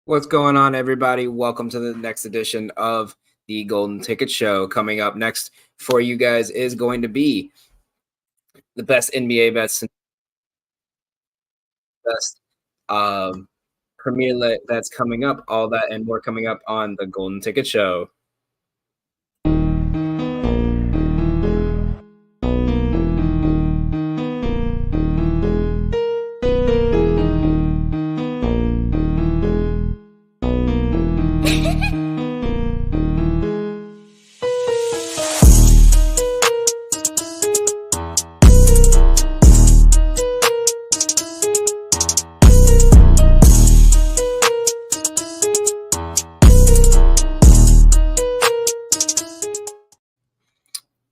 What's going on, everybody? Welcome to the next edition of the Golden Ticket Show. Coming up next for you guys is going to be the best NBA bets and best Premier League that's coming up. All that and more coming up on the Golden Ticket Show.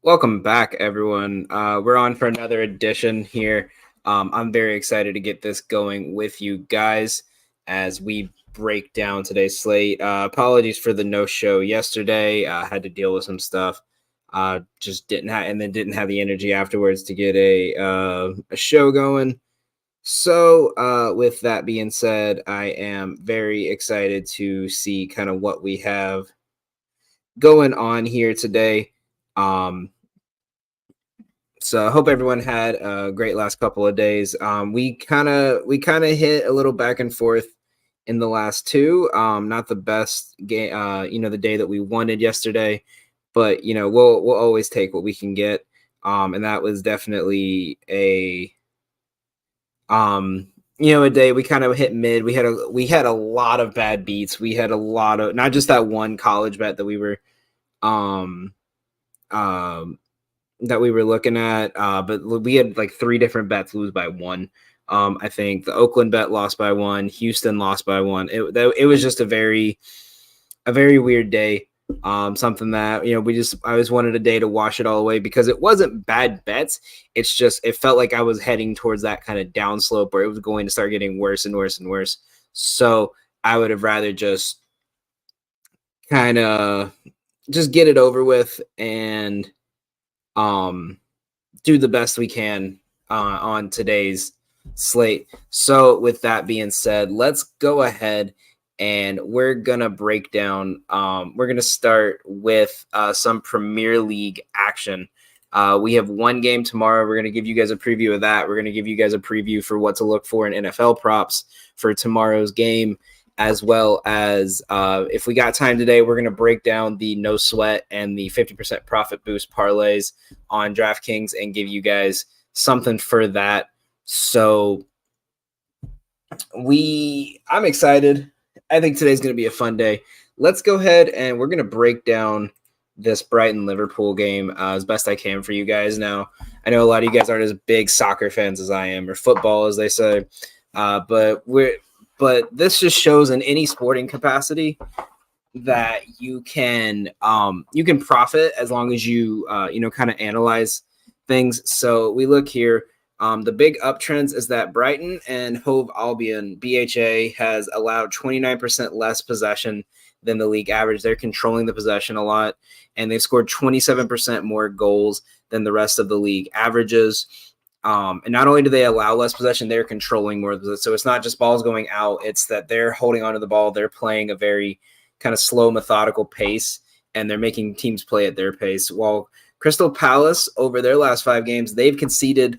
Welcome back, everyone. We're on for another edition here. I'm very excited to get this going with you guys as we break down today's slate. Apologies for the no-show yesterday. I had to deal with some stuff. Just didn't have the energy afterwards to get a show going. So with that being said, I am very excited to see kind of what we have going on here today. So I hope everyone had a great last couple of days. We kind of hit a little back and forth in the last two. Not the best game, the day that we wanted yesterday, but we'll always take what we can get. And that was definitely a day we kind of hit mid. We had a lot of bad beats. We had a lot of, not just that one college bet that we were looking at, but we had like three different bets lose by one. I think the Oakland bet lost by one, Houston lost by one. It was just a very weird day. Something that I just wanted a day to wash it all away because it wasn't bad bets. It's just it felt like I was heading towards that kind of downslope where it was going to start getting worse and worse and worse. So I would have rather just kind of just get it over with and do the best we can on today's slate. So with that being said, let's go ahead and we're gonna break down. We're gonna start with some Premier League action. We have one game tomorrow. We're gonna give you guys a preview of that. We're gonna give you guys a preview for what to look for in NFL props for tomorrow's game, as well as if we got time today, we're going to break down the no sweat and the 50% profit boost parlays on DraftKings and give you guys something for that. So I'm excited. I think today's going to be a fun day. Let's go ahead and we're going to break down this Brighton-Liverpool game as best I can for you guys. Now, I know a lot of you guys aren't as big soccer fans as I am, or football as they say, but this just shows in any sporting capacity that you can profit as long as you kind of analyze things. So we look here. The big uptrends is that Brighton and Hove Albion, BHA, has allowed 29% less possession than the league average. They're controlling the possession a lot, and they've scored 27% more goals than the rest of the league averages. And not only do they allow less possession, they're controlling more. So it's not just balls going out. It's that they're holding onto the ball. They're playing a very kind of slow, methodical pace, and they're making teams play at their pace. While Crystal Palace, over their last 5 games, they've conceded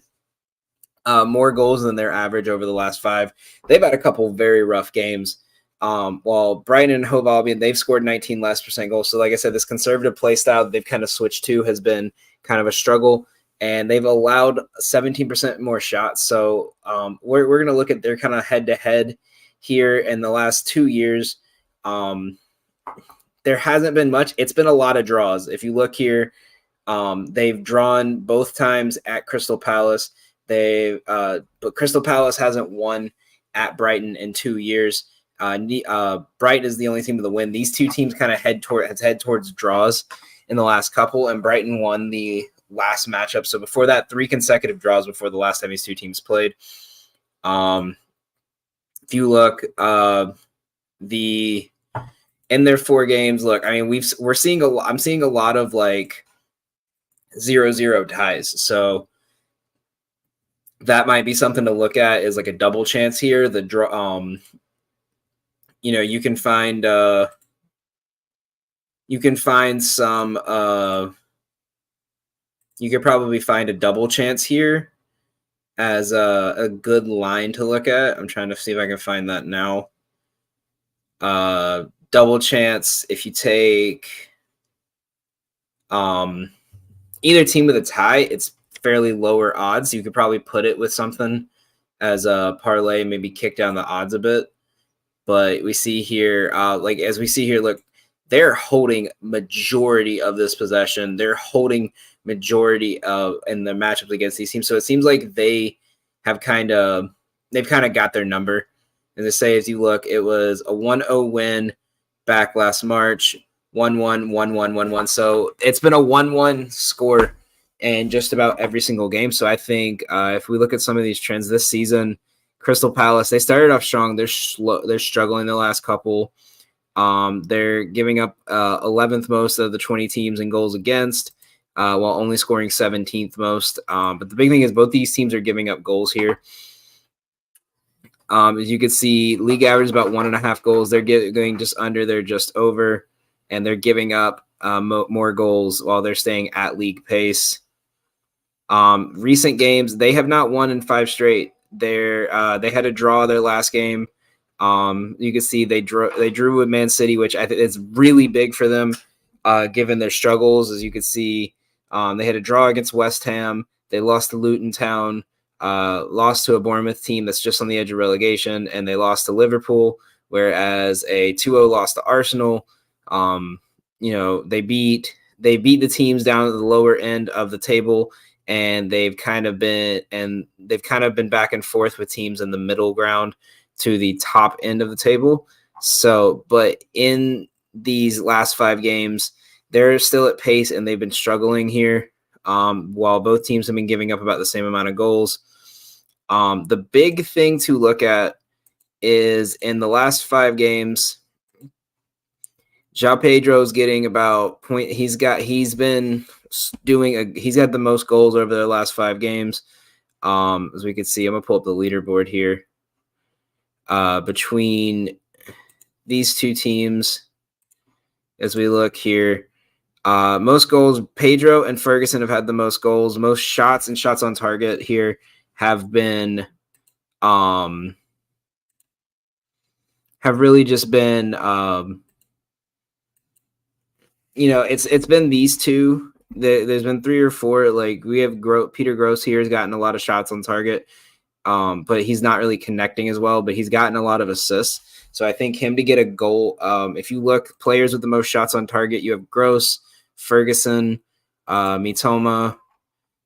more goals than their average over the last 5. They've had a couple very rough games. While Brighton and Hove Albion, they've scored 19% less goals. So like I said, this conservative play style they've kind of switched to has been kind of a struggle. And they've allowed 17% more shots. So we're going to look at their kind of head-to-head here in the last 2 years. There hasn't been much. It's been a lot of draws. If you look here, they've drawn both times at Crystal Palace. But Crystal Palace hasn't won at Brighton in 2 years. Brighton is the only team with a win. These two teams kind of head towards draws in the last couple, and Brighton won the last matchup. So before that, 3 consecutive draws before the last time these two teams played. If you look, in their 4 games, look, I mean, I'm seeing a lot of like 0-0 ties. So that might be something to look at, is like a double chance here. The draw, you can find some you could probably find a double chance here as a good line to look at. I'm trying to see if I can find that now. Double chance if you take either team with a tie, it's fairly lower odds. You could probably put it with something as a parlay, maybe kick down the odds a bit. But we see here, as we see here, look, they're holding majority of this possession. They're holding majority of in the matchups against these teams. So it seems like they've kind of got their number. And to say, as you look, it was a 1-0 win back last March, 1-1, 1-1, 1-1. So it's been a 1-1 score in just about every single game. So I think if we look at some of these trends this season, Crystal Palace, they started off strong. They're struggling the last couple. They're giving up 11th most of the 20 teams in goals against, while only scoring 17th most. But the big thing is both these teams are giving up goals here. As you can see, league average is about 1.5 goals. They're going just under, they're just over, and they're giving up more goals while they're staying at league pace. Recent games, they have not won in 5 straight. They had a draw their last game. You can see they drew with Man City, which I think is really big for them, given their struggles. As you can see, they had a draw against West Ham. They lost to Luton Town, lost to a Bournemouth team that's just on the edge of relegation, and they lost to Liverpool, whereas a 2-0 loss to Arsenal. They beat the teams down at the lower end of the table, and they've kind of been back and forth with teams in the middle ground to the top end of the table. So, but in these last 5 games, they're still at pace and they've been struggling here, while both teams have been giving up about the same amount of goals. The big thing to look at is in the last 5 games, João Pedro's getting about point. He's got the most goals over the last 5 games. As we can see, I'm gonna pull up the leaderboard here. Between these two teams, as we look here, most goals, Pedro and Ferguson have had the most goals. Most shots and shots on target here have been have really just been it's been these two. There's been 3 or 4. Like we have Peter Gross here has gotten a lot of shots on target, but he's not really connecting as well. But he's gotten a lot of assists. So I think him to get a goal. If you look, players with the most shots on target, you have Gross, Ferguson, Mitoma.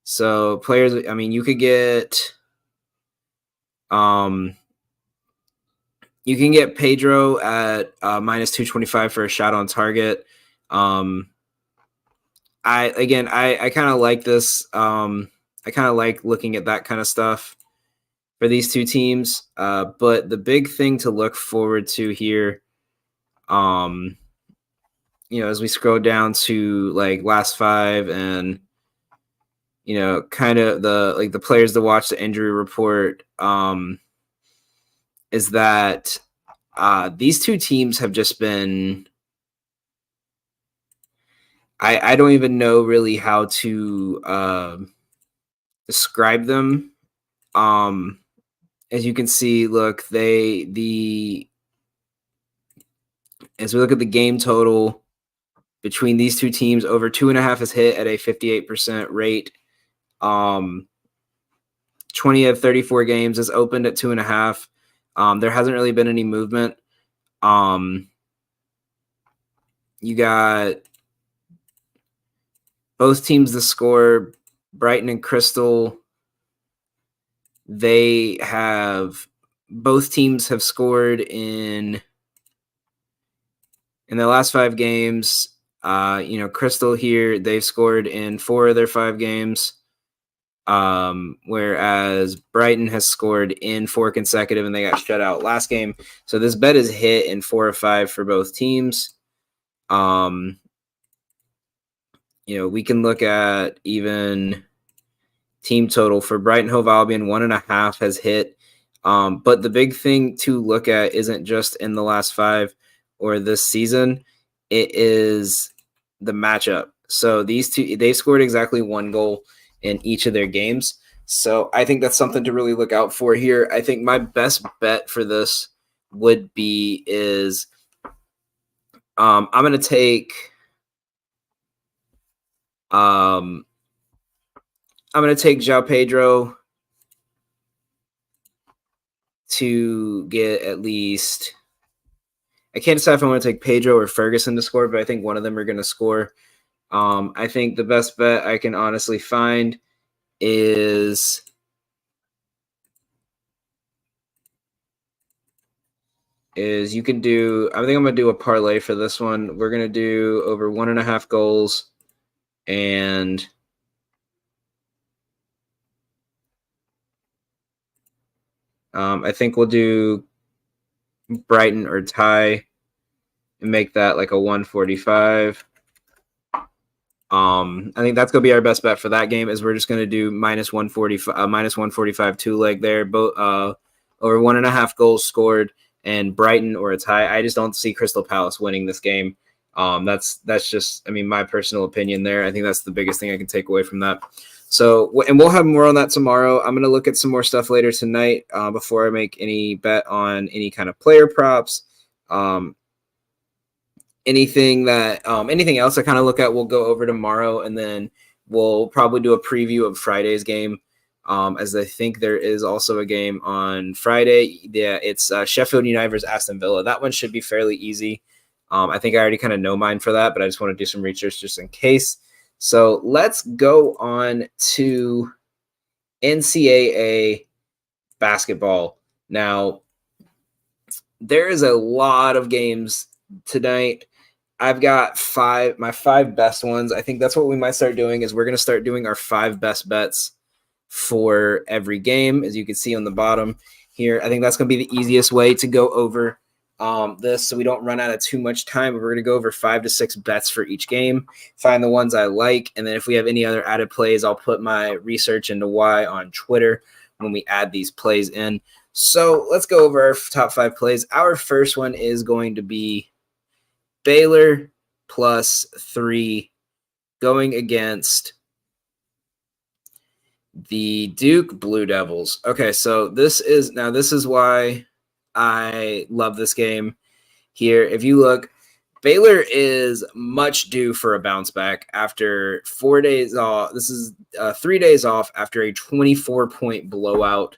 So players, I mean, you could get you can get Pedro at minus 225 for a shot on target. I kind of like this. I kind of like looking at that kind of stuff for these two teams. But the big thing to look forward to here, as we scroll down to like last 5 and, kind of the players to watch, the injury report, is that these two teams have just been, I don't even know really how to describe them. As you can see, look, as we look at the game total between these two teams, over 2.5 is hit at a 58% rate. 20 of 34 games is opened at 2.5. There hasn't really been any movement. You got both teams to score. Brighton and Crystal, both teams have scored in the last 5 games. Crystal here, they've scored in 4 of their 5 games. Whereas Brighton has scored in 4 consecutive and they got shut out last game. So this bet is hit in 4 or 5 for both teams. We can look at even team total for Brighton Hove Albion, 1.5 has hit But the big thing to look at isn't just in the last 5 or this season. It is the matchup. So these two, they scored exactly 1 goal in each of their games. So I think that's something to really look out for here. I think my best bet for this would be is I'm going to take João Pedro to get at least. I can't decide if I want to take Pedro or Ferguson to score, but I think one of them are going to score. I think the best bet I can honestly find is you can do. I think I'm going to do a parlay for this one. We're going to do over 1.5 goals, and I think we'll do Brighton or tie and make that like a 145. I think that's gonna be our best bet for that game. Is we're just gonna do minus 145 2-leg there, both over 1.5 goals scored, and Brighton or a tie. I just don't see Crystal Palace winning this game. That's just, I mean, my personal opinion there. I think that's the biggest thing I can take away from that. So, and we'll have more on that tomorrow. I'm gonna look at some more stuff later tonight before I make any bet on any kind of player props. Anything else I kind of look at, we'll go over tomorrow, and then we'll probably do a preview of Friday's game, as I think there is also a game on Friday. Yeah, it's Sheffield United versus Aston Villa. That one should be fairly easy. I think I already kind of know mine for that, but I just want to do some research just in case. So let's go on to NCAA basketball. Now, there is a lot of games tonight. I've got my 5 best ones. I think that's what we might start doing, is we're going to start doing our 5 best bets for every game, as you can see on the bottom here. I think that's going to be the easiest way to go over this, so we don't run out of too much time. We're going to go over 5 to 6 bets for each game, find the ones I like, and then if we have any other added plays, I'll put my research into why on Twitter when we add these plays in. So let's go over our top 5 plays. Our first one is going to be Baylor +3 going against the Duke Blue Devils. Okay, so this is why I love this game here. If you look, Baylor is much due for a bounce back after 4 days off. This is 3 days off after a 24-point blowout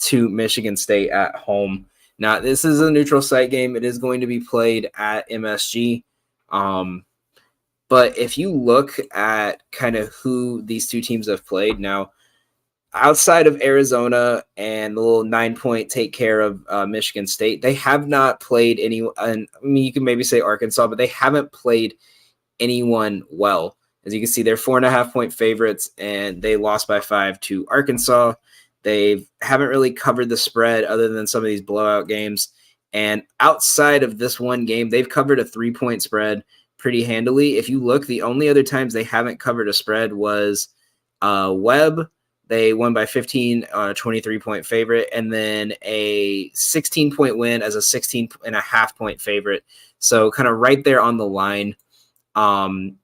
to Michigan State at home. Now, this is a neutral site game. It is going to be played at MSG. But if you look at kind of who these two teams have played now, outside of Arizona and the little 9-point take care of Michigan State, they have not played anyone. I mean, you can maybe say Arkansas, but they haven't played anyone well. As you can see, they're 4.5-point favorites, and they lost by 5 to Arkansas. They haven't really covered the spread other than some of these blowout games. And outside of this one game, they've covered a 3-point spread pretty handily. If you look, the only other times they haven't covered a spread was Webb. They won by 15, 23-point favorite, and then a 16-point win as a 16.5-point favorite. So kind of right there on the line. I'll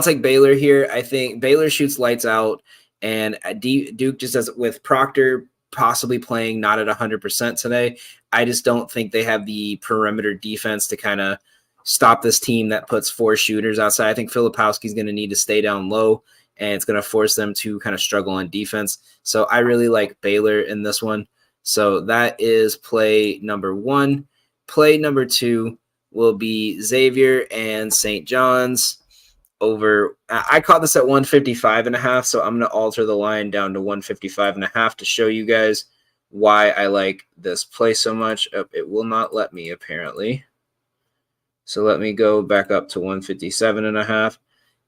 take Baylor here. I think Baylor shoots lights out. And Duke just does, with Proctor possibly playing not at 100% today, I just don't think they have the perimeter defense to kind of stop this team that puts 4 shooters outside. I think Filipowski's going to need to stay down low, and it's going to force them to kind of struggle on defense. So I really like Baylor in this one. So that is play number 1. Play number 2 will be Xavier and St. John's. Over, I caught this at 155.5, so I'm going to alter the line down to 155.5 to show you guys why I like this play so much. Oh, it will not let me, apparently. So let me go back up to 157.5.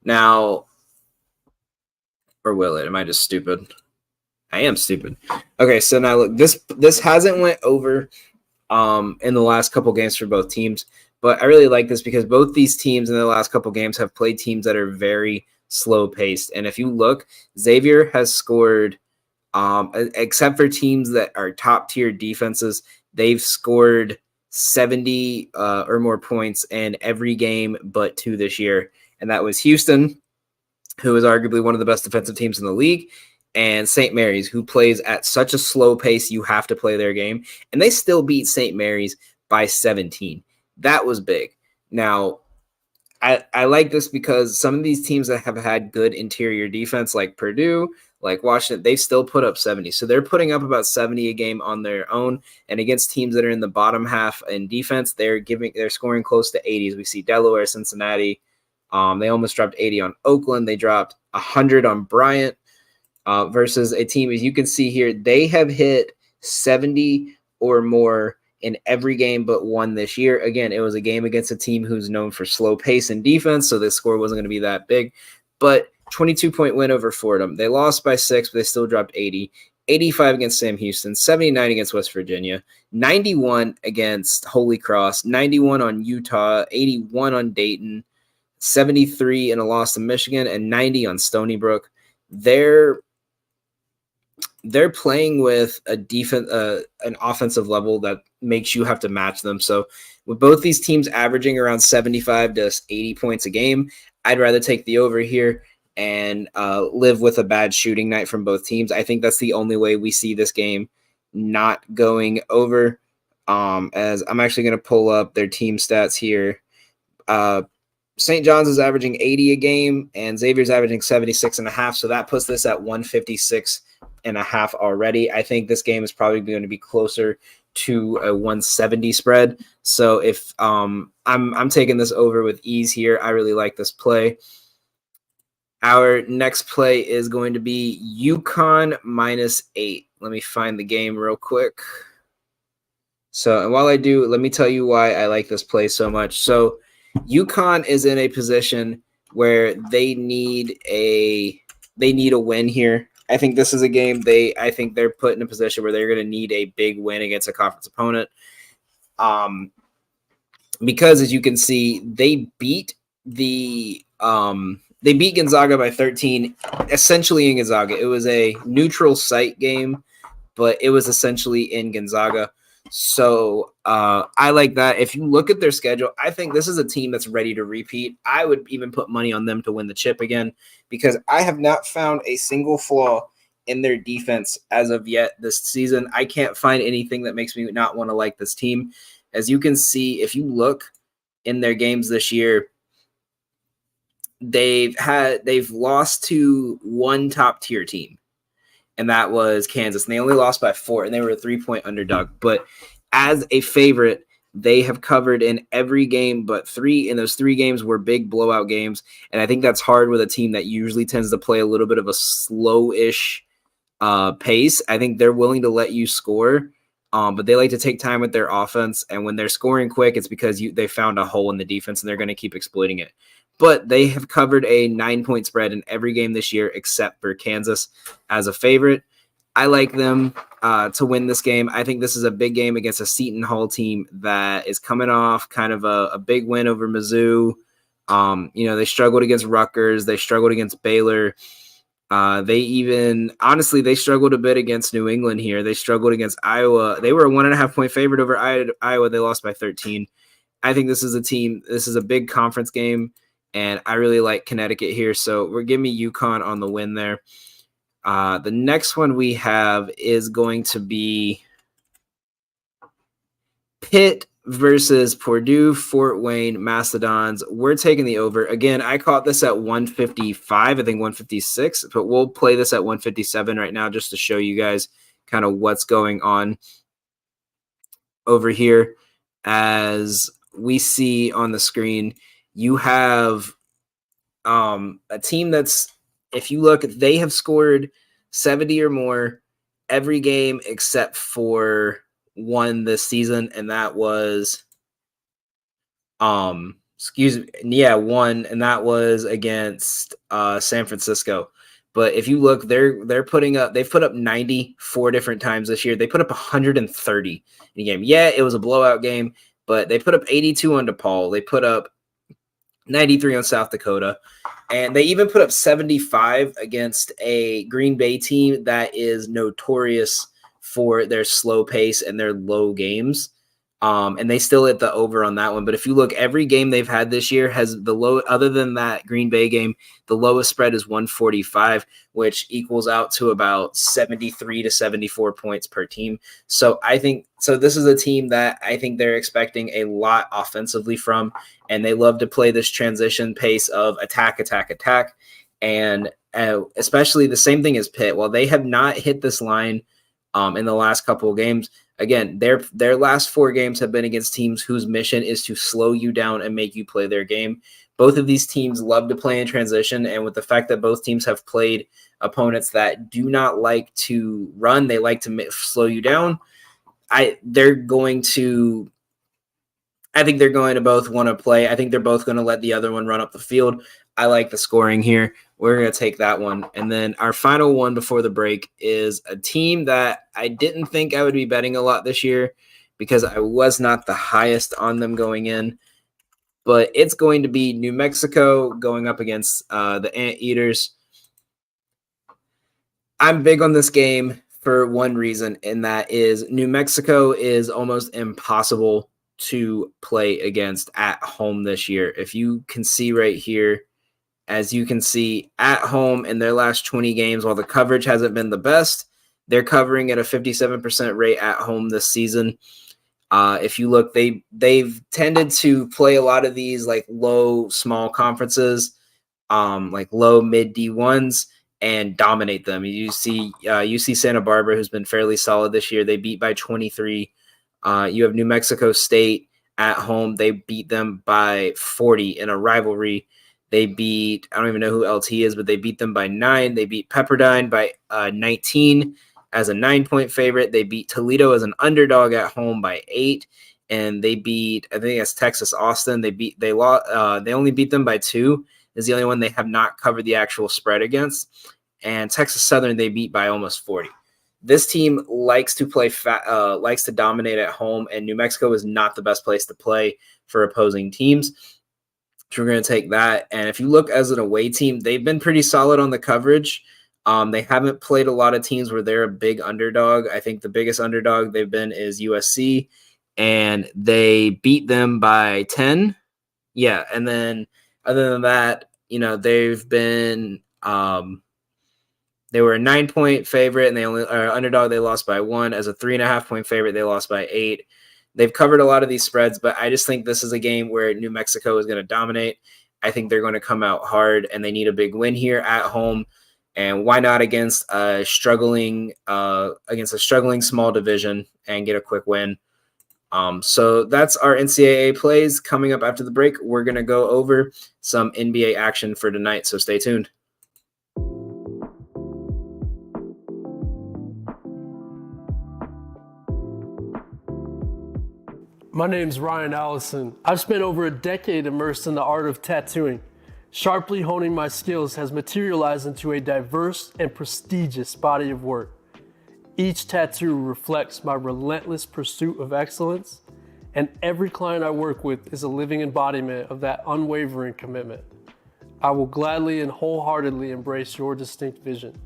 Now, or will it? Am I just stupid? I am stupid. Okay, so now look, this hasn't went over in the last couple games for both teams. But I really like this because both these teams in the last couple games have played teams that are very slow-paced. And if you look, Xavier has scored Except for teams that are top tier defenses, they've scored 70 or more points in every game but 2 this year. And that was Houston, who is arguably one of the best defensive teams in the league, and St. Mary's, who plays at such a slow pace, you have to play their game. And they still beat St. Mary's by 17. That was big. Now, I like this because some of these teams that have had good interior defense, like Purdue, like Washington, they've still put up 70. So they're putting up about 70 a game on their own. And against teams that are in the bottom half in defense, they're scoring close to 80s. We see Delaware, Cincinnati. They almost dropped 80 on Oakland. They dropped 100 on Bryant versus a team, as you can see here, they have hit 70 or more in every game but one this year. Again, it was a game against a team who's known for slow pace and defense, so the score wasn't going to be that big. But 22-point win over Fordham. They lost by 6, but they still dropped 80. 85 against Sam Houston, 79 against West Virginia, 91 against Holy Cross, 91 on Utah, 81 on Dayton, 73 in a loss to Michigan, and 90 on Stony Brook. They're playing with an offensive level that makes you have to match them. So with both these teams averaging around 75 to 80 points a game, I'd rather take the over here and live with a bad shooting night from both teams. I think that's the only way we see this game not going over. As I'm actually going to pull up their team stats here. St. John's is averaging 80 a game, and Xavier's averaging 76.5. So that puts this at 156.5 already. I think this game is probably going to be closer to a 170 spread. So if I'm taking this over with ease here. I really like this play. Our next play is going to be UConn -8. Let me find the game real quick. So, and while I do, let me tell you why I like this play so much. So UConn is in a position where they need a win here. I think this is a game I think they're put in a position where they're going to need a big win against a conference opponent. Because as you can see, they beat Gonzaga by 13, essentially in Gonzaga. It was a neutral site game, but it was essentially in Gonzaga. So I like that. If you look at their schedule, I think this is a team that's ready to repeat. I would even put money on them to win the chip again, because I have not found a single flaw in their defense as of yet this season. I can't find anything that makes me not want to like this team. As you can see, if you look in their games this year, they've lost to one top tier team, and that was Kansas. And they only lost by 4, and they were a 3-point underdog. But as a favorite, they have covered in every game but 3, and those 3 games were big blowout games. And I think that's hard with a team that usually tends to play a little bit of a slow-ish pace. I think they're willing to let you score, but they like to take time with their offense. And when they're scoring quick, it's because they found a hole in the defense, and they're going to keep exploiting it. But they have covered a 9-point spread in every game this year except for Kansas as a favorite. I like them to win this game. I think this is a big game against a Seton Hall team that is coming off kind of a big win over Mizzou. They struggled against Rutgers. They struggled against Baylor. They struggled a bit against New England here. They struggled against Iowa. They were a 1.5-point favorite over Iowa. They lost by 13. I think this is a big conference game, and I really like Connecticut here. So we're giving me UConn on the win there. The next one we have is going to be Pitt versus Purdue, Fort Wayne Mastodons. We're taking the over. Again, I caught this at 155, I think 156, but we'll play this at 157 right now just to show you guys kind of what's going on over here. As we see on the screen, you have a team that's, if you look, they have scored 70 or more every game except for one this season, and that was one, and that was against San Francisco. But if you look, they've put up 90 4 different times this year. They put up 130 in a game. Yeah, it was a blowout game, but they put up 82 on DePaul. They put up 93 on South Dakota. And they even put up 75 against a Green Bay team that is notorious for their slow pace and their low games. And they still hit the over on that one. But if you look, every game they've had this year has the low, other than that Green Bay game, the lowest spread is 145, which equals out to about 73 to 74 points per team. So this is a team that I think they're expecting a lot offensively from, and they love to play this transition pace of attack, attack, attack. And especially the same thing as Pitt. While they have not hit this line in the last couple of games, again, their last 4 games have been against teams whose mission is to slow you down and make you play their game. Both of these teams love to play in transition, and with the fact that both teams have played opponents that do not like to run, they like to slow you down. I think they're going to both want to play. I think they're both going to let the other one run up the field. I like the scoring here. We're going to take that one. And then our final one before the break is a team that I didn't think I would be betting a lot this year because I was not the highest on them going in. But it's going to be New Mexico going up against the Anteaters. I'm big on this game for one reason, and that is New Mexico is almost impossible to play against at home this year. If you can see right here, as you can see at home in their last 20 games, while the coverage hasn't been the best, they're covering at a 57% rate at home this season. If you look, they've tended to play a lot of these like low, small conferences, like low, mid D1s, and dominate them. You see UC Santa Barbara, who's been fairly solid this year. They beat by 23. You have New Mexico State at home. They beat them by 40 in a rivalry. They beat, I don't even know who LT is, but they beat them by 9. They beat Pepperdine by 19 as a 9-point favorite. They beat Toledo as an underdog at home by 8. And they beat, I think that's Texas Austin. They only beat them by 2. Is the only one they have not covered the actual spread against. And Texas Southern, they beat by almost 40. This team likes to play likes to dominate at home, and New Mexico is not the best place to play for opposing teams. So we're going to take that. And if you look as an away team, they've been pretty solid on the coverage. They haven't played a lot of teams where they're a big underdog. I think the biggest underdog they've been is USC, and they beat them by 10. Yeah, and then other than that, they've been they were a 9-point favorite, and they only are underdog. They lost by 1. As a 3.5-point favorite, they lost by 8. They've covered a lot of these spreads, but I just think this is a game where New Mexico is going to dominate. I think they're going to come out hard, and they need a big win here at home. And why not against a struggling small division and get a quick win? So that's our NCAA plays. Coming up after the break, we're going to go over some NBA action for tonight, so stay tuned. My name's Ryan Allison. I've spent over a decade immersed in the art of tattooing. Sharply honing my skills has materialized into a diverse and prestigious body of work. Each tattoo reflects my relentless pursuit of excellence, and every client I work with is a living embodiment of that unwavering commitment. I will gladly and wholeheartedly embrace your distinct vision.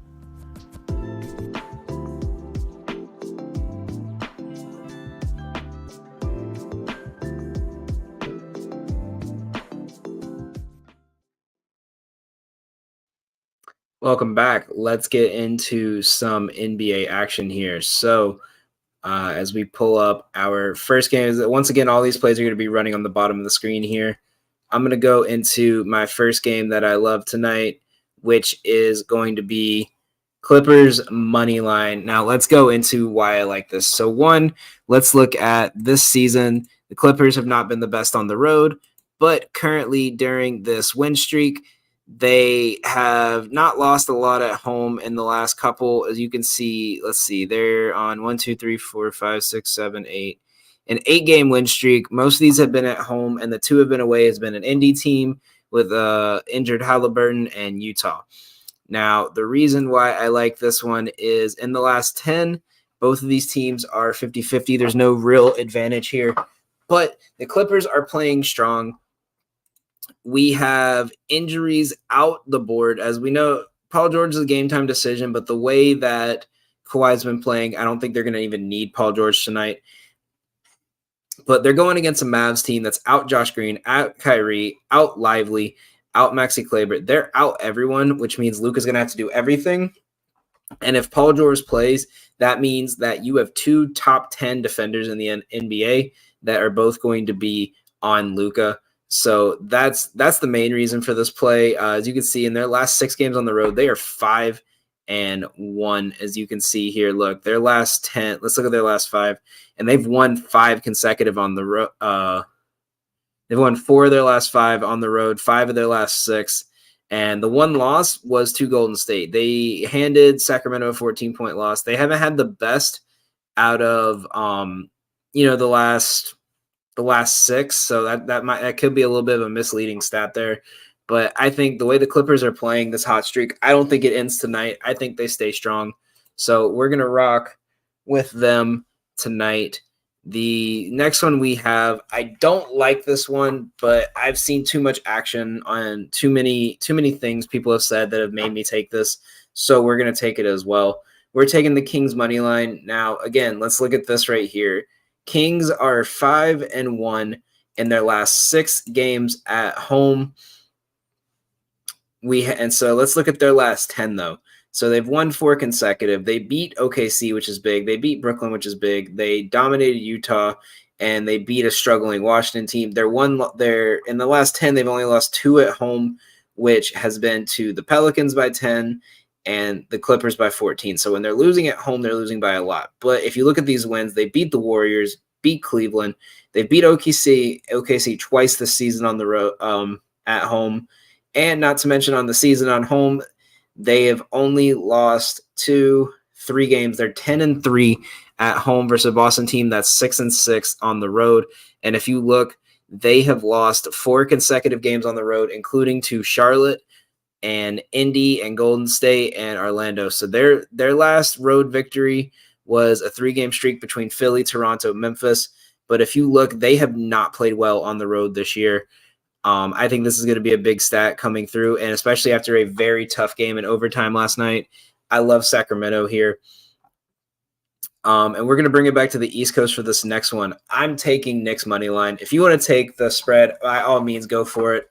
Welcome back. Let's get into some NBA action here. So as we pull up our first game, once again, all these plays are going to be running on the bottom of the screen here. I'm going to go into my first game that I love tonight, which is going to be Clippers money line. Now let's go into why I like this. So one, let's look at this season. The Clippers have not been the best on the road, but currently during this win streak, they have not lost a lot at home in the last couple. As you can see, let's see, they're on 1, 2, 3, 4, 5, 6, 7, 8. An 8-game win streak. Most of these have been at home, and the 2 have been away. Has been an Indy team with injured Halliburton and Utah. Now, the reason why I like this one is in the last 10, both of these teams are 50-50. There's no real advantage here, but the Clippers are playing strong. We have injuries out the board. As we know, Paul George is a game time decision, but the way that Kawhi's been playing, I don't think they're going to even need Paul George tonight. But they're going against a Mavs team that's out Josh Green, out Kyrie, out Lively, out Maxi Kleber. They're out everyone, which means Luka's going to have to do everything. And if Paul George plays, that means that you have 2 top 10 defenders in the NBA that are both going to be on Luka. So that's the main reason for this play. As you can see, in their last 6 games on the road, they are 5-1. As you can see here, look, their last 10. Let's look at their last 5, and they've won 5 consecutive on the road. They've won 4 of their last 5 on the road, 5 of their last 6. And the one loss was to Golden State. They handed Sacramento a 14-point loss. They haven't had the best out of the last 6. So that could be a little bit of a misleading stat there. But I think the way the Clippers are playing this hot streak, I don't think it ends tonight. I think they stay strong. So we're gonna rock with them tonight. The next one we have, I don't like this one, but I've seen too much action on too many things people have said that have made me take this. So we're going to take it as well. We're taking the Kings money line. Now, again, let's look at this right here. Kings are 5-1 in their last 6 games at home. And so let's look at their last 10 though. So they've won 4 consecutive. They beat OKC, which is big. They beat Brooklyn, which is big. They dominated Utah, and they beat a struggling Washington team. They're in the last 10, they've only lost 2 at home, which has been to the Pelicans by 10 and the Clippers by 14. So when they're losing at home, they're losing by a lot. But if you look at these wins, they beat the Warriors, beat Cleveland. They beat OKC twice this season on the road, at home. And not to mention on the season on home, they have only lost 2-3 games. They're 10-3 at home versus a Boston team that's 6-6 on the road. And if you look, they have lost 4 consecutive games on the road, including to Charlotte and Indy and Golden State and Orlando. So their last road victory was a 3-game streak between Philly, Toronto, Memphis. But if you look, they have not played well on the road this year. I think this is going to be a big stat coming through, and especially after a very tough game in overtime last night. I love Sacramento here. And we're going to bring it back to the East Coast for this next one. I'm taking Knicks money line. If you want to take the spread, by all means, go for it.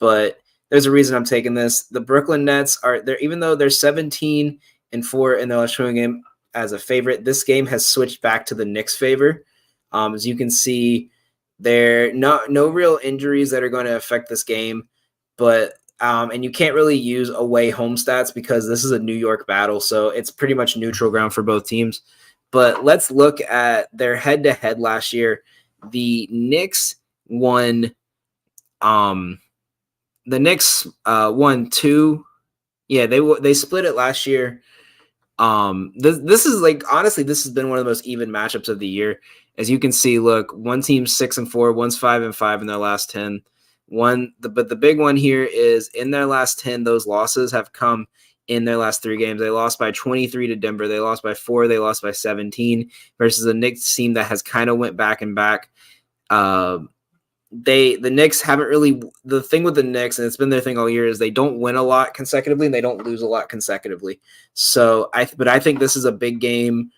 But there's a reason I'm taking this. The Brooklyn Nets are there, even though they're 17-4 in their last showing game as a favorite. This game has switched back to the Knicks' favor. As you can see, there no real injuries that are going to affect this game, but and you can't really use away home stats because this is a New York battle, so it's pretty much neutral ground for both teams. But let's look at their head-to-head last year. The Knicks won. The Knicks won 2. Yeah, they split it last year. This is like, honestly, this has been one of the most even matchups of the year. As you can see, look, one team's 6-4, one's 5-5 in their last 10. But the big one here is in their last 10, those losses have come in their last 3 games. They lost by 23 to Denver. They lost by 4. They lost by 17 versus a Knicks team that has kind of went back and back. The Knicks haven't really – the thing with the Knicks, and it's been their thing all year, is they don't win a lot consecutively and they don't lose a lot consecutively. So I think this is a big game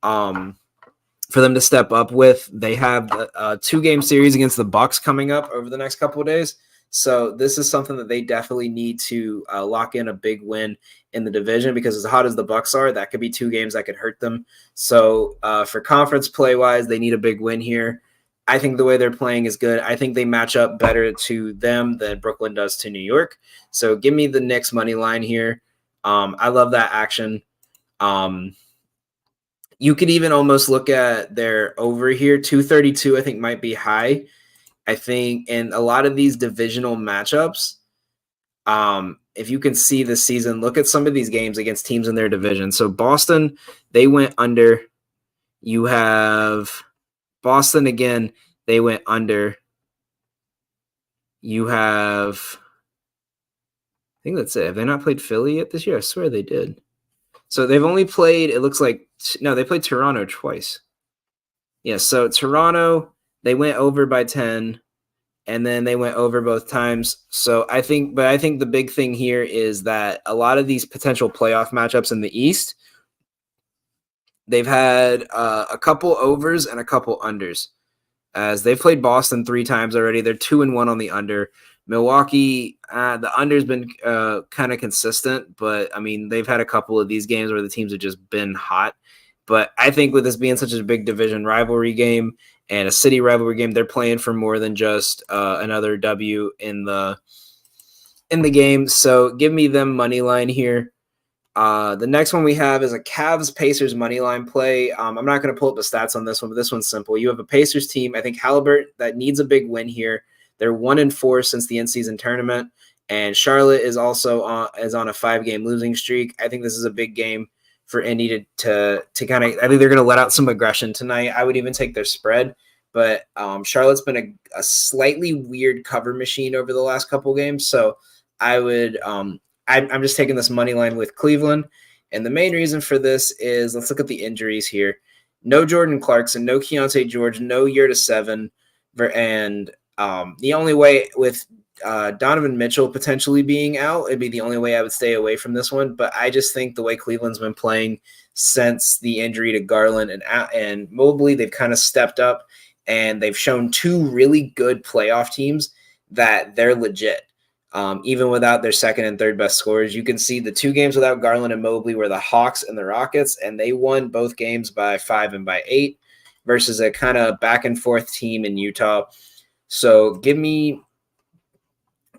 for them to step up with. They have a 2-game series against the Bucks coming up over the next couple of days. So this is something that they definitely need to lock in a big win in the division, because as hot as the Bucks are, that could be 2 games that could hurt them. So for conference play-wise, they need a big win here. I think the way they're playing is good. I think they match up better to them than Brooklyn does to New York. So give me the Knicks money line here. I love that action. You could even almost look at their over here. 232, I think, might be high. I think in a lot of these divisional matchups, if you can see this season, look at some of these games against teams in their division. So Boston, they went under. You have Boston again, they went under. You have, I think that's it. Have they not played Philly yet this year? I swear they did. So they've only played, it looks like, no, they played Toronto twice. Yeah, so Toronto, they went over by 10. and then they went over both times. So I think the big thing here is that a lot of these potential playoff matchups in the East, they've had a couple overs and a couple unders. As they've played Boston 3 times already, they're 2-1 on the under. Milwaukee, the under's been kind of consistent, but I mean they've had a couple of these games where the teams have just been hot. But I think with this being such a big division rivalry game and a city rivalry game, they're playing for more than just another W in the game. So give me them money line here. The next one we have is a Cavs Pacers money line play. I'm not going to pull up the stats on this one, but this one's simple. You have a Pacers team, I think Halliburton, that needs a big win here. They're 1-4 since the in-season tournament, and Charlotte is also on a 5-game losing streak. I think this is a big game for Indy to kind of. I think they're going to let out some aggression tonight. I would even take their spread, but Charlotte's been a slightly weird cover machine over the last couple games, so I would. I'm just taking this money line with Cleveland, and the main reason for this is let's look at the injuries here. No Jordan Clarkson, no Keontae George, no year to 7, and the only way with Donovan Mitchell potentially being out, it'd be the only way I would stay away from this one. But I just think the way Cleveland's been playing since the injury to Garland and Mobley, they've kind of stepped up, and they've shown 2 really good playoff teams that they're legit. Even without their second and third best scorers, you can see the 2 games without Garland and Mobley were the Hawks and the Rockets, and they won both games by 5 and by 8 versus a kind of back and forth team in Utah. So give me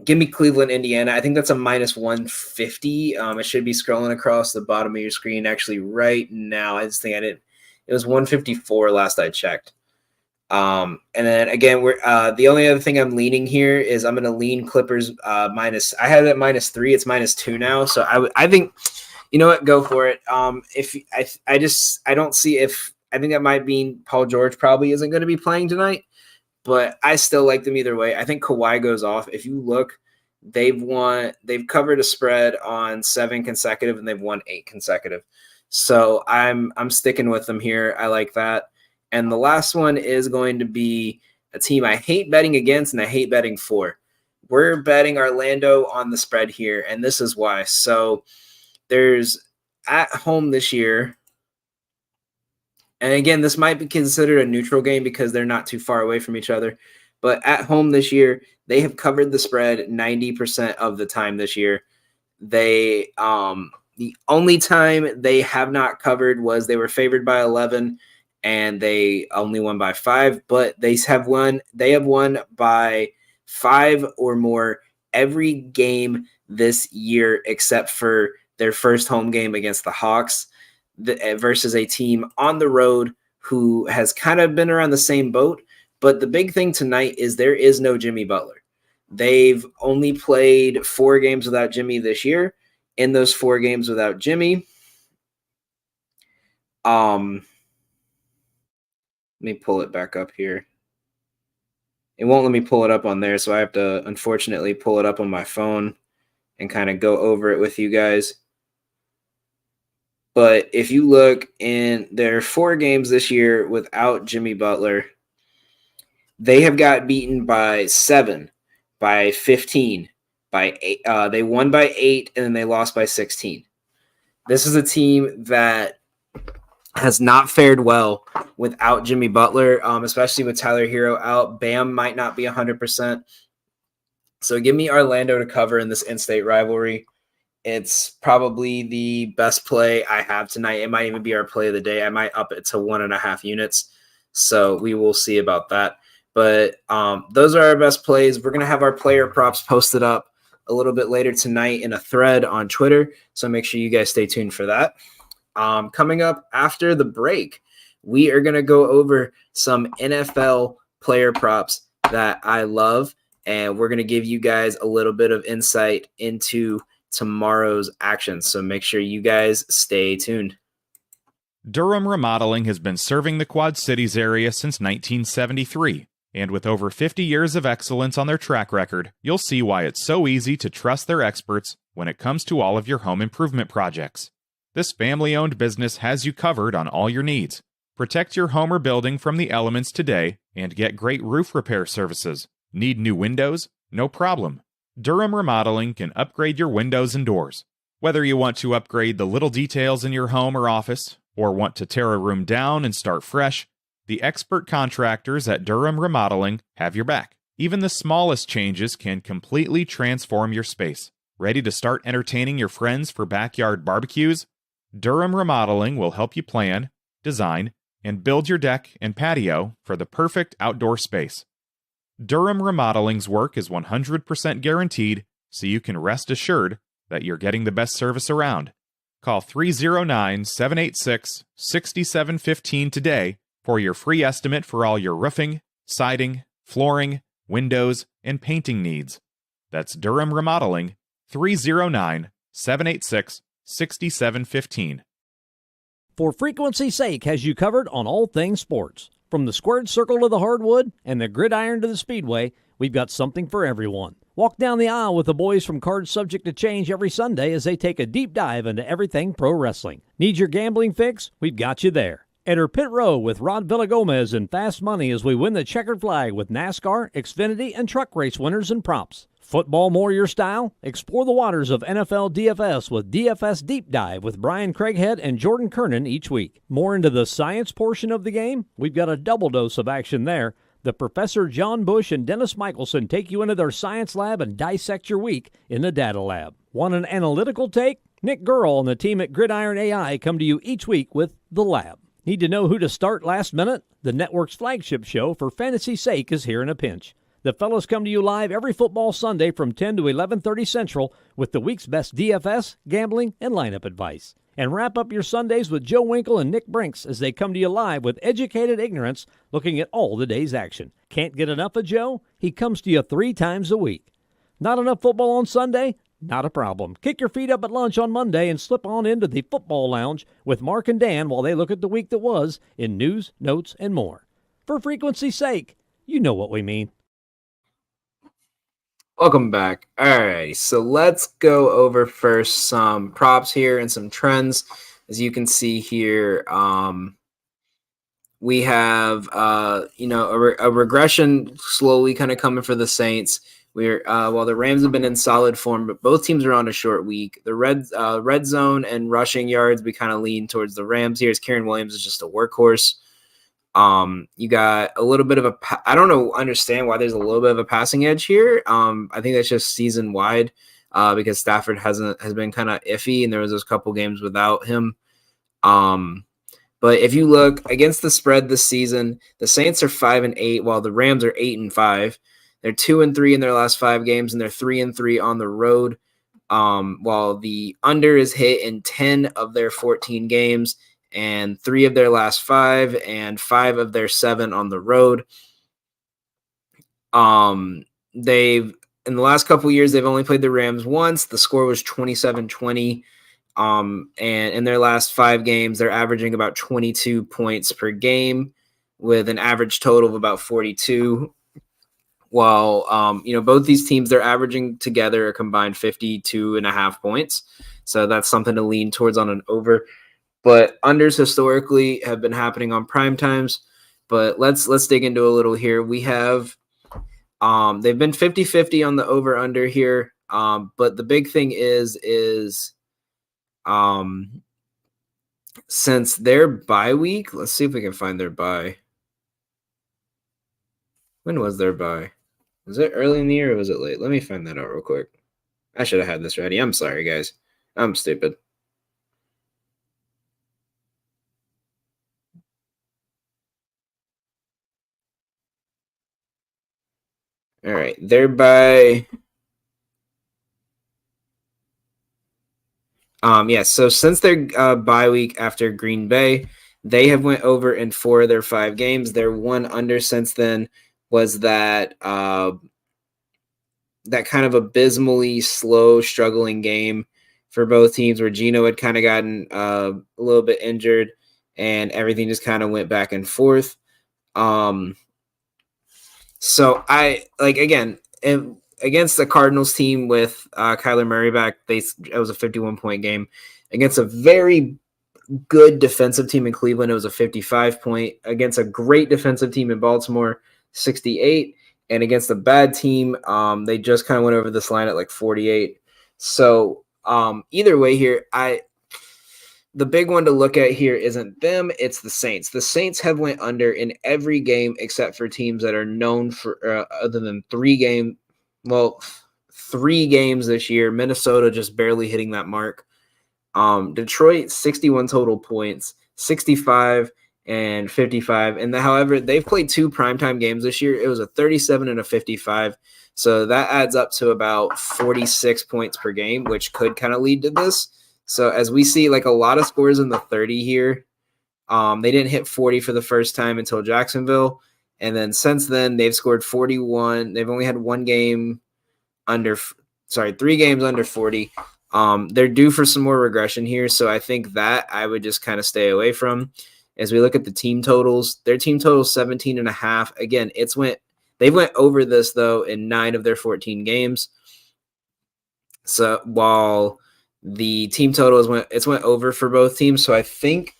Cleveland, Indiana. I think that's a -150. It should be scrolling across the bottom of your screen actually right now. I just think I didn't. It was 154 last I checked. And then again, we're the only other thing I'm leaning here is I'm going to lean Clippers minus. I had it at -3. It's -2 now. So I think, you know what, go for it. If I don't see if I think that might mean Paul George probably isn't going to be playing tonight, but I still like them either way. I think Kawhi goes off. If you look, they've covered a spread on 7 consecutive and they've won 8 consecutive. So I'm sticking with them here. I like that. And the last one is going to be a team I hate betting against and I hate betting for. We're betting Orlando on the spread here, and this is why. So there's at home this year, and again, this might be considered a neutral game because they're not too far away from each other. But at home this year, they have covered the spread 90% of the time this year. They the only time they have not covered was they were favored by 11 and they only won by 5, but they have won by 5 or more every game this year except for their first home game against the Hawks versus a team on the road who has kind of been around the same boat. But the big thing tonight is there is no Jimmy Butler. They've only played 4 games without Jimmy this year. In those 4 games without Jimmy, let me pull it back up here. It won't let me pull it up on there, so I have to unfortunately pull it up on my phone and kind of go over it with you guys. But if you look in their 4 games this year without Jimmy Butler, they have got beaten by 7, by 15, by 8. They won by 8, and then they lost by 16. This is a team that has not fared well without Jimmy Butler, especially with Tyler Hero out. Bam might not be 100%. So give me Orlando to cover in this in-state rivalry. It's probably the best play I have tonight. It might even be our play of the day. I might up it to 1.5 units. So we will see about that. But those are our best plays. We're going to have our player props posted up a little bit later tonight in a thread on Twitter. So make sure you guys stay tuned for that. Coming up after the break, we are going to go over some NFL player props that I love. And we're going to give you guys a little bit of insight into tomorrow's action. So make sure you guys stay tuned. Durham Remodeling has been serving the Quad Cities area since 1973. And with over 50 years of excellence on their track record, you'll see why it's so easy to trust their experts when it comes to all of your home improvement projects. This family-owned business has you covered on all your needs. Protect your home or building from the elements today and get great roof repair services. Need new windows? No problem. Durham Remodeling can upgrade your windows and doors. Whether you want to upgrade the little details in your home or office, or want to tear a room down and start fresh, the expert contractors at Durham Remodeling have your back. Even the smallest changes can completely transform your space. Ready to start entertaining your friends for backyard barbecues? Durham Remodeling will help you plan, design, and build your deck and patio for the perfect outdoor space. Durham Remodeling's work is 100% guaranteed, so you can rest assured that you're getting the best service around. Call 309-786-6715 today for your free estimate for all your roofing, siding, flooring, windows, and painting needs. That's Durham Remodeling, 309-786-6715. For frequency's sake has you covered on all things sports. From the squared circle to the hardwood and the gridiron to the speedway, we've got something for everyone. Walk down the aisle with the boys from Cards Subject to Change every Sunday as they take a deep dive into everything pro wrestling. Need your gambling fix? We've got you there. Enter Pit Row with Rod Villagomez and Fast Money as we win the checkered flag with NASCAR, Xfinity, and truck race winners and props. Football more your style? Explore the waters of NFL DFS with DFS Deep Dive with Brian Craighead and Jordan Kernan each week. More into the science portion of the game? We've got a double dose of action there. The Professor John Bush and Dennis Michelson take you into their science lab and dissect your week in the data lab. Want an analytical take? Nick Gurl and the team at Gridiron AI come to you each week with The Lab. Need to know who to start last minute? The network's flagship show, For Fantasy's Sake, is here in a pinch. The fellows come to you live every football Sunday from 10 to 11:30 Central with the week's best DFS, gambling, and lineup advice. And wrap up your Sundays with Joe Winkle and Nick Brinks as they come to you live with educated ignorance looking at all the day's action. Can't get enough of Joe? He comes to you 3 times a week. Not enough football on Sunday? Not a problem. Kick your feet up at lunch on Monday and slip on into the football lounge with Mark and Dan while they look at the week that was in news, notes, and more. For frequency's sake, you know what we mean. Welcome back. All right, so let's go over first some props here and some trends. As you can see here, we have a regression slowly kind of coming for the Saints. While the Rams have been in solid form, but both teams are on a short week. The red zone and rushing yards, we kind of lean towards the Rams here. As Karen Williams is just a workhorse. You got a little bit of I don't understand why there's a little bit of a passing edge here. I think that's just season wide because Stafford has been kind of iffy, and there was those couple games without him. But if you look against the spread this season, the Saints are 5-8, while the Rams are 8-5. They're 2-3 in their last 5 games, and they're 3-3 on the road. While the under is hit in 10 of their 14 games, and 3 of their last 5, and 5 of their 7 on the road. They've in the last couple of years they've only played the Rams once. The score was 27-20. And in their last 5 games, they're averaging about 22 points per game, with an average total of about 42. While both these teams, they're averaging together a combined 52.5 points. So that's something to lean towards on an over. But unders historically have been happening on prime times. But let's dig into a little here. We have they've been 50-50 on the over under here. But the big thing is since their bye week, let's see if we can find their bye. When was their bye? Was it early in the year or was it late? Let me find that out real quick. I should have had this ready. I'm sorry, guys. I'm stupid. All right. Their bye. So since their bye week after Green Bay, they have went over in 4 of their 5 games. Their one under since then was that that kind of abysmally slow, struggling game for both teams where Geno had kind of gotten a little bit injured and everything just kind of went back and forth. So I against the Cardinals team with Kyler Murray back, it was a 51-point game. Against a very good defensive team in Cleveland, it was a 55-point. Against a great defensive team in Baltimore, 68. And against a bad team, they just kind of went over this line at like 48. So either way here, the big one to look at here isn't them, it's the Saints. The Saints have went under in every game except for teams that are known for other than 3 games this year. Minnesota just barely hitting that mark. Detroit, 61 total points, 65 and 55. And however, they've played 2 primetime games this year. It was a 37 and a 55. So that adds up to about 46 points per game, which could kind of lead to this. So as we see, like a lot of scores in the 30 here, they didn't hit 40 for the first time until Jacksonville. And then since then, they've scored 41. They've only had 3 games under 40. They're due for some more regression here. So I think that I would just kind of stay away from. As we look at the team totals, their team total is 17.5. Again, they've went over this though in 9 of their 14 games. So while the team total went over for both teams. So I think,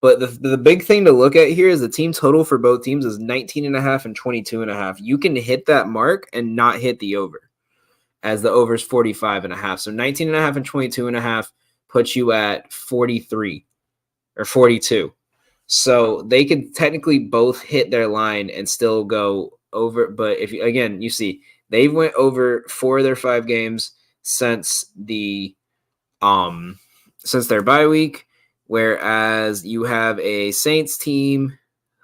but the big thing to look at here is the team total for both teams is 19.5 and 22.5. You can hit that mark and not hit the over, as the over is 45.5. So 19.5 and 22.5 puts you at 43 or 42. So they could technically both hit their line and still go over. But if you see they've went over 4 of their 5 games since their bye week, whereas you have a Saints team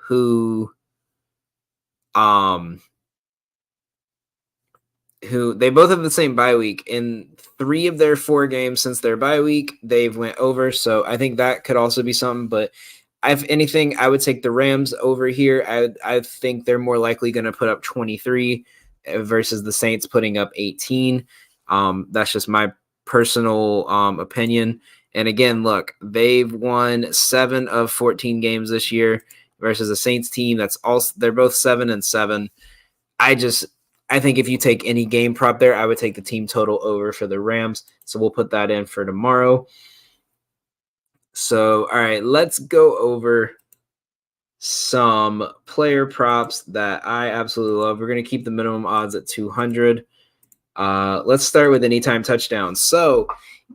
who they both have the same bye week. In 3 of their 4 games since their bye week, they've went over. So I think that could also be something. But if anything, I would take the Rams over here. I think they're more likely going to put up 23 versus the Saints putting up 18. That's just my personal opinion. And again, look, they've won 7 of 14 games this year versus a Saints team they're both 7-7. I think if you take any game prop there, I would take the team total over for the Rams. So we'll put that in for tomorrow. So, all right, let's go over some player props that I absolutely love. We're going to keep the minimum odds at 200. Let's start with anytime touchdown. So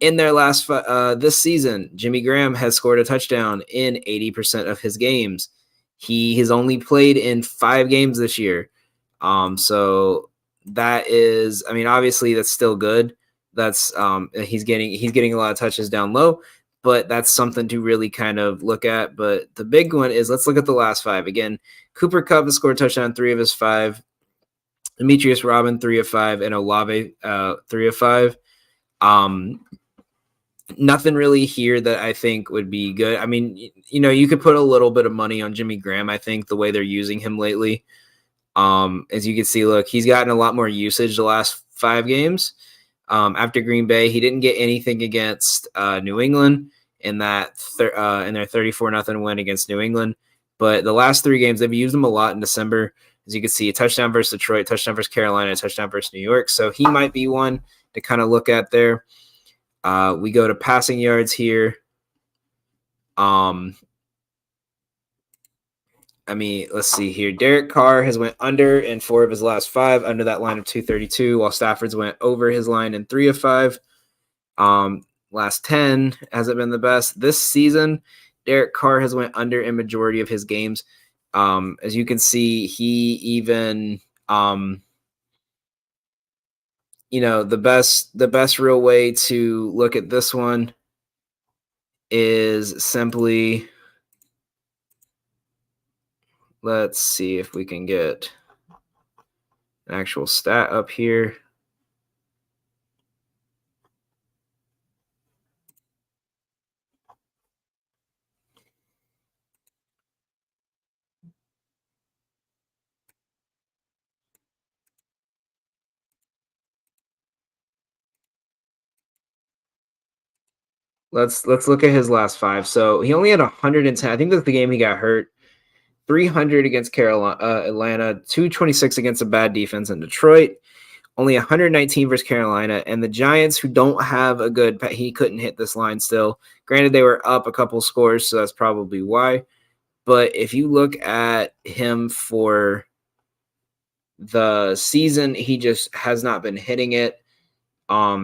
in their last this season, Jimmy Graham has scored a touchdown in 80% of his games. He has only played in 5 games this year. So that is, I mean, obviously that's still good. That's he's getting a lot of touches down low, but that's something to really kind of look at. But the big one is, let's look at the last 5 again. Cooper Kupp has scored a touchdown 3 of his 5. Demetrius Robin 3 of 5, and Olave 3 of 5. Nothing really here that I think would be good. I mean, you could put a little bit of money on Jimmy Graham. I think the way they're using him lately, as you can see, look, he's gotten a lot more usage the last 5 games. After Green Bay, he didn't get anything against New England in their 34-0 win against New England. But the last 3 games, they've used him a lot in December. As you can see, a touchdown versus Detroit, touchdown versus Carolina, a touchdown versus New York. So he might be one to kind of look at there. We go to passing yards here. Let's see here. Derek Carr has went under in 4 of his last 5, under that line of 232, while Stafford's went over his line in 3 of 5. Last 10 hasn't been the best. This season, Derek Carr has went under in majority of his games. As you can see, he even, the best real way to look at this one is simply, let's see if we can get an actual stat up here. Let's look at his last 5. So he only had 110. I think that's the game he got hurt. 300 against Carolina, Atlanta, 226 against a bad defense in Detroit, only 119 versus Carolina, and the Giants, who don't have a good, he couldn't hit this line still. Granted, they were up a couple scores, so that's probably why. But if you look at him for the season, he just has not been hitting it.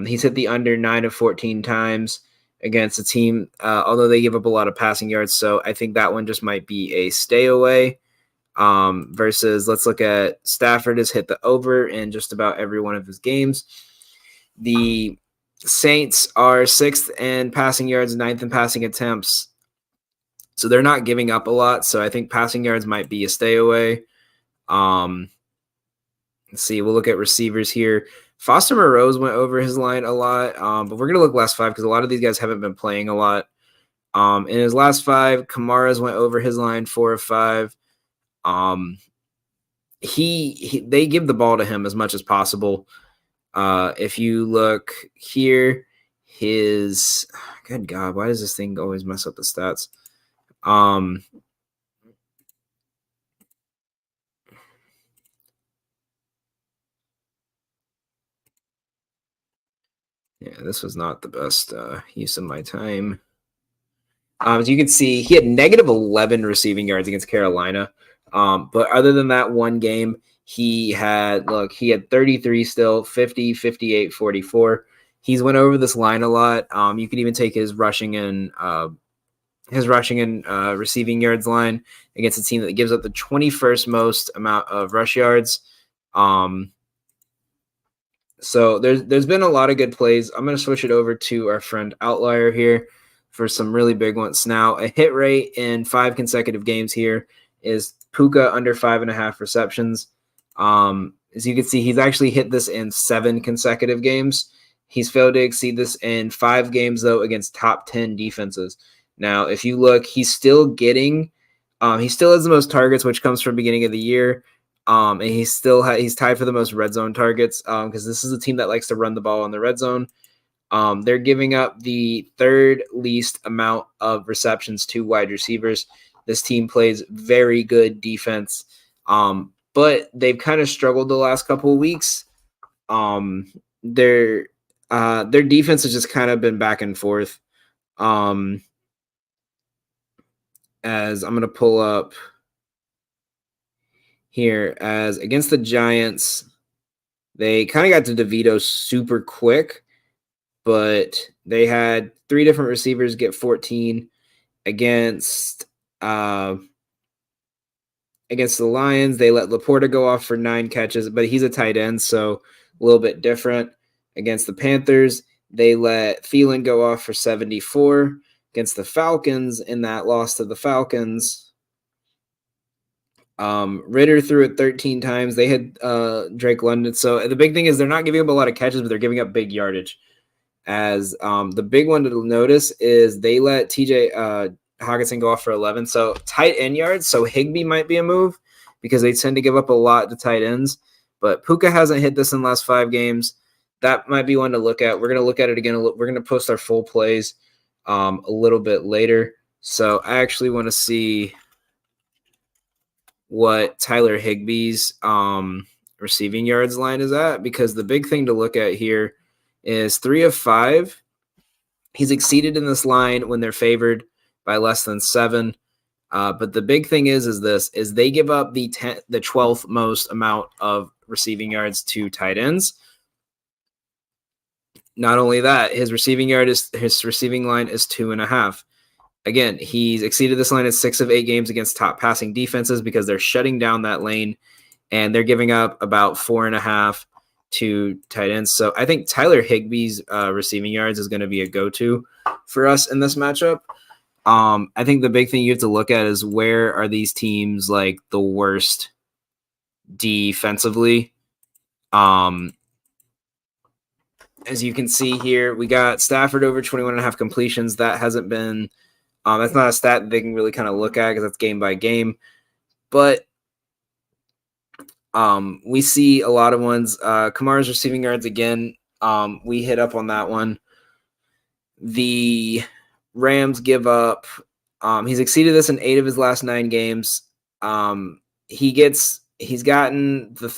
He's hit the under 9 of 14 times against a team, although they give up a lot of passing yards. So I think that one just might be a stay away. Versus, let's look at Stafford has hit the over in just about every one of his games. The Saints are 6th in passing yards, 9th in passing attempts. So they're not giving up a lot. So I think passing yards might be a stay away. Let's see. We'll look at receivers here. Foster Moreau's went over his line a lot, but we're going to look last 5 because a lot of these guys haven't been playing a lot. In his last 5, Kamara's went over his line 4 of 5. They give the ball to him as much as possible. If you look here, good God, why does this thing always mess up the stats? Yeah, this was not the best use of my time. As you can see, he had negative 11 receiving yards against Carolina. But other than that one game, he had 33 still, 50, 58, 44. He's went over this line a lot. You could even take his rushing and receiving yards line against a team that gives up the 21st most amount of rush yards. So there's been a lot of good plays. I'm going to switch it over to our friend Outlier here for some really big ones. Now, a hit rate in 5 consecutive games here is Puka under 5.5 receptions. As you can see, he's actually hit this in 7 consecutive games. He's failed to exceed this in 5 games, though, against top 10 defenses. Now, if you look, he's still getting he still has the most targets, which comes from beginning of the year. And he's tied for the most red zone targets because this is a team that likes to run the ball in the red zone. They're giving up the 3rd least amount of receptions to wide receivers. This team plays very good defense, but they've kind of struggled the last couple of weeks. Their defense has just kind of been back and forth. As I'm going to pull up here, as against the Giants, they kind of got to DeVito super quick, but they had 3 different receivers get 14 against the Lions. They let Laporta go off for 9 catches, but he's a tight end, so a little bit different. Against the Panthers, they let Thielen go off for 74. Against the Falcons, in that loss to the Falcons, Ritter threw it 13 times. They had Drake London. So the big thing is they're not giving up a lot of catches, but they're giving up big yardage. As the big one to notice is they let TJ Hawkinson go off for 11. So tight end yards. So Higbee might be a move because they tend to give up a lot to tight ends. But Puka hasn't hit this in the last 5 games. That might be one to look at. We're going to look at it again. We're going to post our full plays a little bit later. So I actually want to see what Tyler Higbee's receiving yards line is at, because the big thing to look at here is 3 of 5. He's exceeded in this line when they're favored by less than 7. But the big thing is they give up the 12th most amount of receiving yards to tight ends. Not only that, his receiving line is 2.5. Again, he's exceeded this line in 6 of 8 games against top passing defenses because they're shutting down that lane, and they're giving up about 4.5 to tight ends. So I think Tyler Higbee's receiving yards is going to be a go-to for us in this matchup. I think the big thing you have to look at is where are these teams like the worst defensively. As you can see here, we got Stafford over 21.5 completions. That hasn't been that's not a stat they can really kind of look at because that's game by game. But we see a lot of ones. Kamara's receiving yards again. We hit up on that one. The Rams give up. He's exceeded this in 8 of his last 9 games. He's gotten the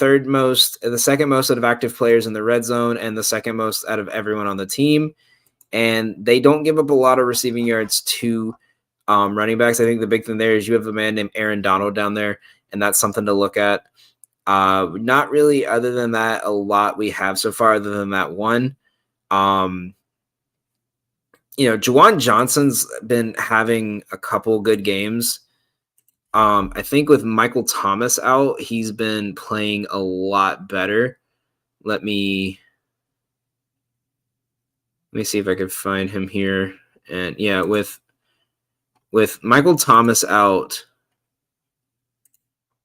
second most out of active players in the red zone and the second most out of everyone on the team. And they don't give up a lot of receiving yards to running backs. I think the big thing there is you have a man named Aaron Donald down there, and that's something to look at. Not really, other than that, a lot we have so far, other than that one. Juwan Johnson's been having a couple good games. I think with Michael Thomas out, he's been playing a lot better. Let me see if I could find him here. And yeah, with Michael Thomas out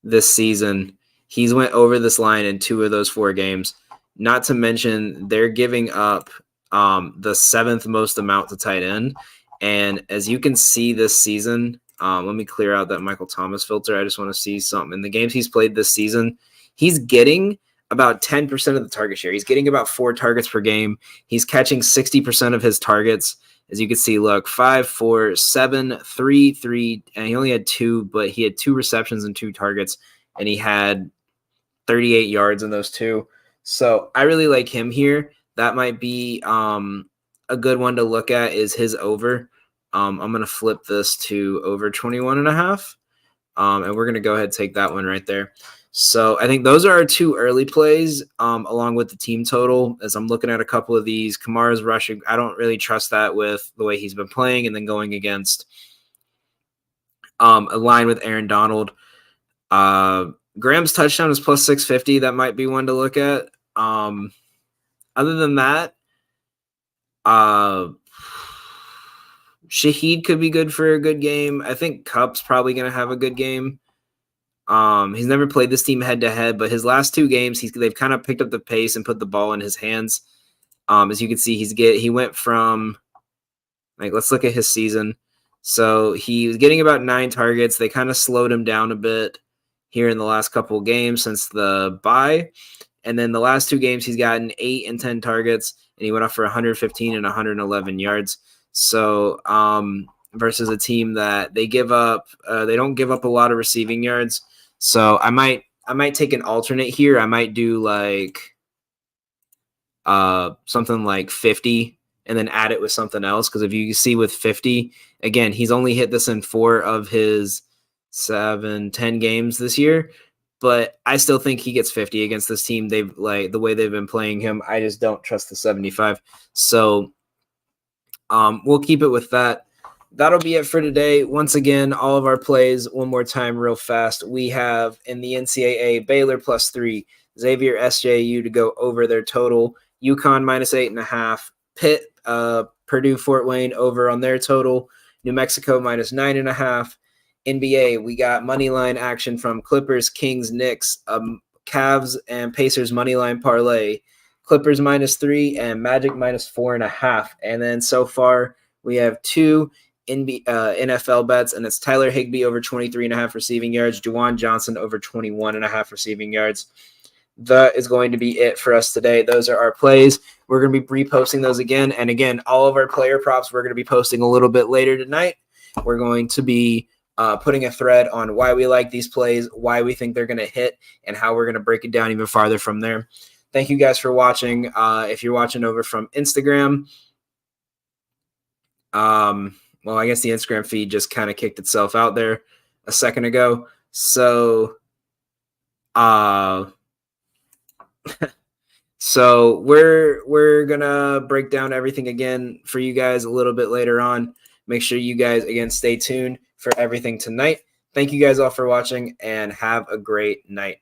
this season, he's went over this line in 2 of those 4 games. Not to mention they're giving up the 7th most amount to tight end. And as you can see this season, let me clear out that Michael Thomas filter. I just want to see something. In the games he's played this season, he's getting about 10% of the target share. He's getting about 4 targets per game. He's catching 60% of his targets. As you can see, look, 5, 4, 7, 3, 3, and he only had 2, but he had 2 receptions and 2 targets, and he had 38 yards in those 2. So I really like him here. That might be a good one to look at is his over. I'm going to flip this to over 21.5, and we're going to go ahead and take that one right there. So I think those are our 2 early plays, along with the team total. As I'm looking at a couple of these, Kamara's rushing, I don't really trust that with the way he's been playing, and then going against a line with Aaron Donald. Graham's touchdown is plus 650. That might be one to look at. Other than that, Shaheed could be good for a good game. I think Kupp's probably going to have a good game. He's never played this team head to head, but his last 2 games, they've kind of picked up the pace and put the ball in his hands. As you can see, he went from let's look at his season. So he was getting about 9 targets. They kind of slowed him down a bit here in the last couple of games since the bye. And then the last 2 games, he's gotten 8 and 10 targets, and he went off for 115 and 111 yards. So versus a team that they don't give up a lot of receiving yards. So I might take an alternate here. I might do something like 50 and then add it with something else. Because if you see with 50, again, he's only hit this in 4 of his 10 games this year. But I still think he gets 50 against this team. They've the way they've been playing him. I just don't trust the 75. So we'll keep it with that. That'll be it for today. Once again, all of our plays, one more time real fast. We have in the NCAA, Baylor plus 3, Xavier SJU to go over their total, UConn minus 8.5, Pitt, Purdue Fort Wayne over on their total, New Mexico minus 9.5. NBA, we got money line action from Clippers, Kings, Knicks, Cavs, and Pacers money line parlay. Clippers minus 3 and Magic minus 4.5. And then so far we have 2 NFL bets, and it's Tyler Higbee over 23.5 receiving yards, Juwan Johnson over 21.5 receiving yards. That is going to be it for us today. Those are our plays. We're going to be reposting those again. And again, all of our player props we're going to be posting a little bit later tonight. We're going to be putting a thread on why we like these plays, why we think they're going to hit, and how we're going to break it down even farther from there. Thank you guys for watching. If you're watching over from Instagram, well, I guess the Instagram feed just kind of kicked itself out there a second ago. So, so we're gonna break down everything again for you guys a little bit later on. Make sure you guys again stay tuned for everything tonight. Thank you guys all for watching, and have a great night.